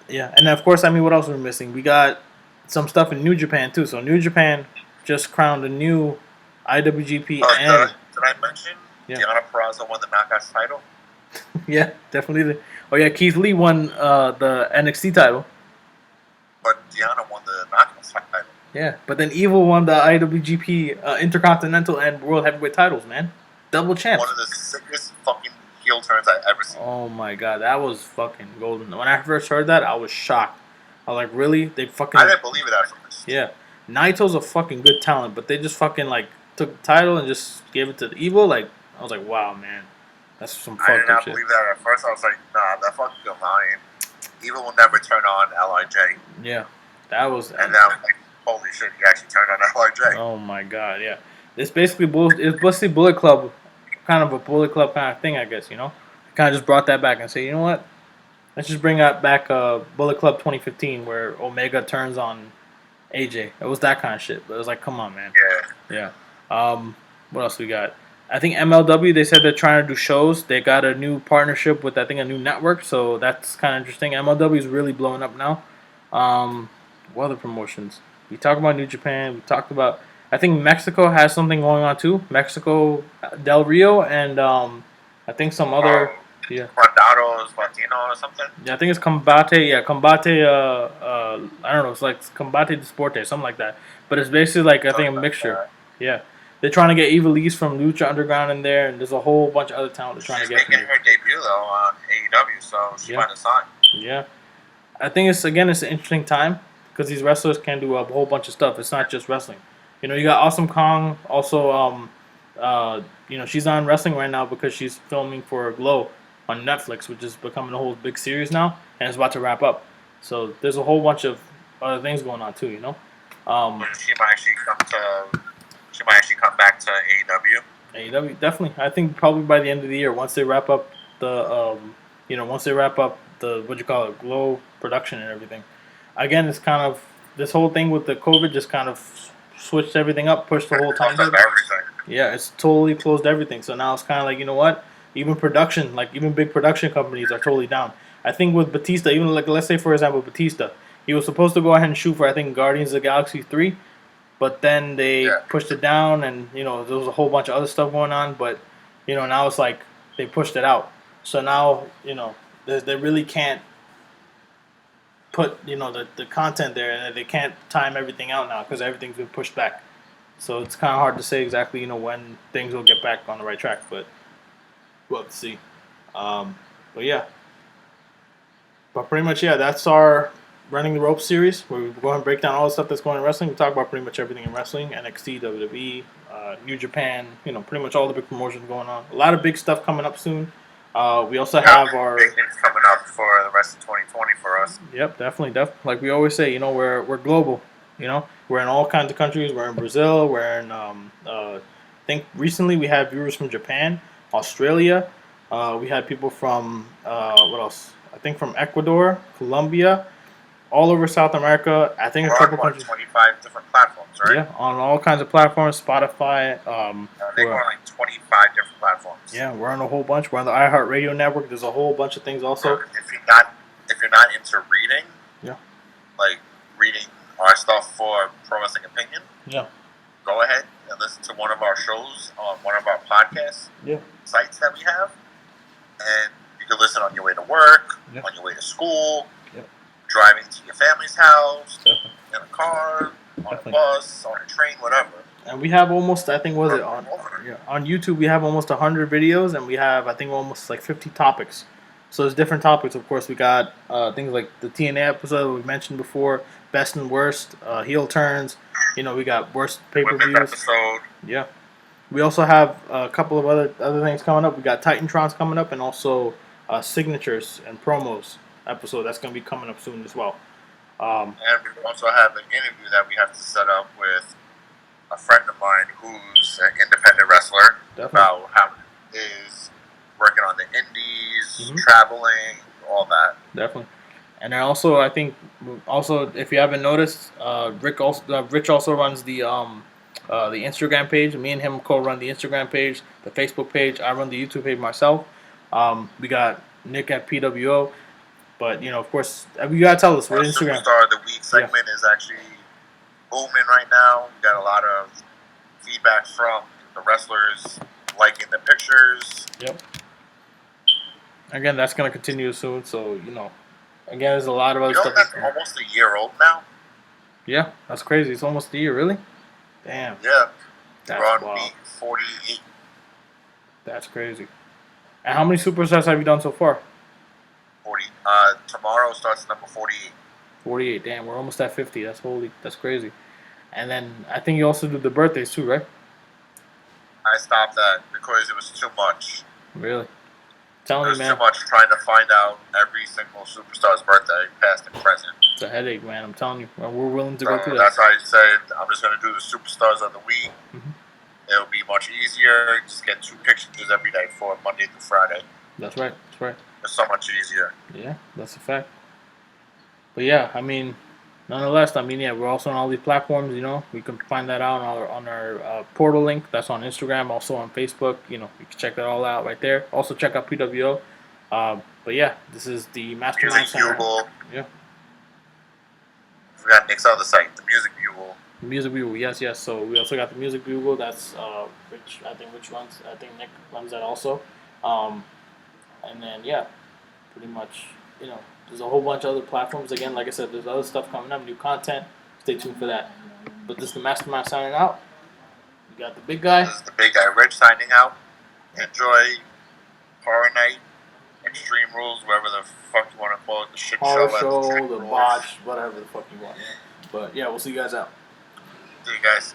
and of course, I mean, what else we're missing? We got some stuff in New Japan too. So New Japan just crowned a new IWGP Did I mention Yeah. Deonna Purrazzo won the Knockouts title. Yeah, definitely. Oh yeah, Keith Lee won the NXT title. But Deonna won the Knockouts title. Yeah, but then Evil won the IWGP Intercontinental and World Heavyweight titles, man. Double champs. One of the sickest fucking heel turns I've ever seen. Oh my god, that was fucking golden. When I first heard that, I was shocked. I was like, really? They fucking... I didn't believe it at first. Yeah. Naito's a fucking good talent, but they just fucking, like, took the title and just gave it to the Evil. Like, I was like, wow, man. That's some fucked up shit. I did not believe that at first. I was like, nah, that fucking lying. Evil will never turn on LIJ. Yeah. That was... And now, like, holy shit, he actually turned on LIJ. Oh my god, yeah. It's basically it's basically Bullet Club, kind of a Bullet Club kind of thing, I guess, you know? Kind of just brought that back and say, you know what? Let's just bring back Bullet Club 2015 where Omega turns on AJ. It was that kind of shit. But it was like, come on, man. Yeah. What else we got? I think MLW, they said they're trying to do shows. They got a new partnership with, I think, a new network. So that's kind of interesting. MLW is really blowing up now. What other promotions? We talked about New Japan. We talked about... I think Mexico has something going on, too. Mexico, Del Rio, and I think some other... Yeah. Rondados, Latino or something? Yeah, I think it's Combate. Yeah, Combate. I don't know. It's like Combate Desportes, something like that. But it's basically like, I think, a mixture. Yeah. They're trying to get Evilise from Lucha Underground in there, and there's a whole bunch of other talent they're trying to get. She's making her debut, though, on AEW, so she might have signed. Yeah. I think, it's an interesting time, because these wrestlers can do a whole bunch of stuff. It's not just wrestling. You know, you got Awesome Kong, also, you know, she's on wrestling right now because she's filming for Glow on Netflix, which is becoming a whole big series now, and it's about to wrap up. So there's a whole bunch of other things going on too, you know. She might actually come back to AEW. AEW, definitely. I think probably by the end of the year, once they wrap up the, Glow production and everything. Again, it's kind of this whole thing with the COVID just kind of switched everything up, pushed the whole time. Yeah, it's totally closed everything. So now it's kind of like, you know what? Even production, like even big production companies are totally down. I think with Batista, even like let's say for example Batista, he was supposed to go ahead and shoot for I think Guardians of the Galaxy 3, but then they pushed it down, and you know there was a whole bunch of other stuff going on. But you know now it's like they pushed it out. So now you know they really can't put you know the content there, and they can't time everything out now because everything's been pushed back. So it's kind of hard to say exactly you know when things will get back on the right track, but. We'll have to see. But yeah. But pretty much, yeah, that's our Running the Ropes series where we go ahead and break down all the stuff that's going on in wrestling. We talk about pretty much everything in wrestling, NXT, WWE, New Japan, you know, pretty much all the big promotions going on. A lot of big stuff coming up soon. We also have our... big things coming up for the rest of 2020 for us. Yep, definitely. Like we always say, you know, we're global. You know, we're in all kinds of countries. We're in Brazil. We're in... I think recently we had viewers from Japan, Australia. We had people from what else? I think from Ecuador, Colombia, all over South America. I think a couple countries. 25 different platforms, right? Yeah, on all kinds of platforms. Spotify. They go on like 25 different platforms. Yeah, we're on a whole bunch. We're on the iHeartRadio network. There's a whole bunch of things also. If you're not into reading, like reading our stuff for Pro Wrestling Opinion, go ahead and listen to one of our shows on one of our podcast sites that we have. And you can listen on your way to work, on your way to school, driving to your family's house, in a car, on a bus, on a train, whatever. And we have almost, I think, on YouTube, we have almost 100 videos, and we have, I think, almost like 50 topics. So there's different topics. Of course, we got things like the TNA episode we mentioned before, best and worst, heel turns. You know, we got worst pay-per-views. Episode. Yeah. We also have a couple of other things coming up. We got Titantrons coming up, and also signatures and promos episode that's going to be coming up soon as well. And we also have an interview that we have to set up with a friend of mine who's an independent wrestler about how it is working on the indies, traveling, all that. Definitely. And also, I think, if you haven't noticed, Rich also runs the Instagram page. Me and him co-run the Instagram page, the Facebook page. I run the YouTube page myself. We got Nick at PWO. But, you know, of course, you got to tell us. What Instagram? Superstar of the Week segment is actually booming right now. We got a lot of feedback from the wrestlers liking the pictures. Yep. Again, that's gonna continue soon. So again, there's a lot of other stuff. That's almost a year old now. Yeah, that's crazy. It's almost a year, really. Damn. Yeah. That's we're on wild. week 48. That's crazy. And how many superstars have you done so far? 40. Tomorrow starts number 48. 48. Damn, we're almost at 50. That's crazy. And then I think you also do the birthdays too, right? I stopped that because it was too much. Really? Telling you, man. It was too much trying to find out every single superstar's birthday, past and present. It's a headache, man. I'm telling you. We're willing to So go through that. that's why I said I'm just going to do the superstars of the week. Mm-hmm. It'll be much easier. Just get 2 pictures every day for Monday through Friday. That's right. That's right. It's so much easier. Yeah, that's a fact. But yeah, I mean, nonetheless, I mean, yeah, we're also on all these platforms. We can find that out on our portal link. That's on Instagram, also on Facebook. You can check that all out right there. Also check out PWO. But yeah, this is the Mastermind Music Center. Bugle. Yeah. Forgot Nick's other site, the Music Bugle. The Music Bugle, yes. So we also got the Music Bugle. That's Rich runs. I think Nick runs that also. And then yeah, pretty much there's a whole bunch of other platforms. Again, like I said, there's other stuff coming up, new content. Stay tuned for that. But this is the Mastermind signing out. We got the big guy. This is the big guy Rich signing out. Enjoy Horror Night, Extreme Rules, whatever the fuck you want to call it, the shit Horror show, the botch, whatever the fuck you want. But yeah, we'll see you guys out. See you guys.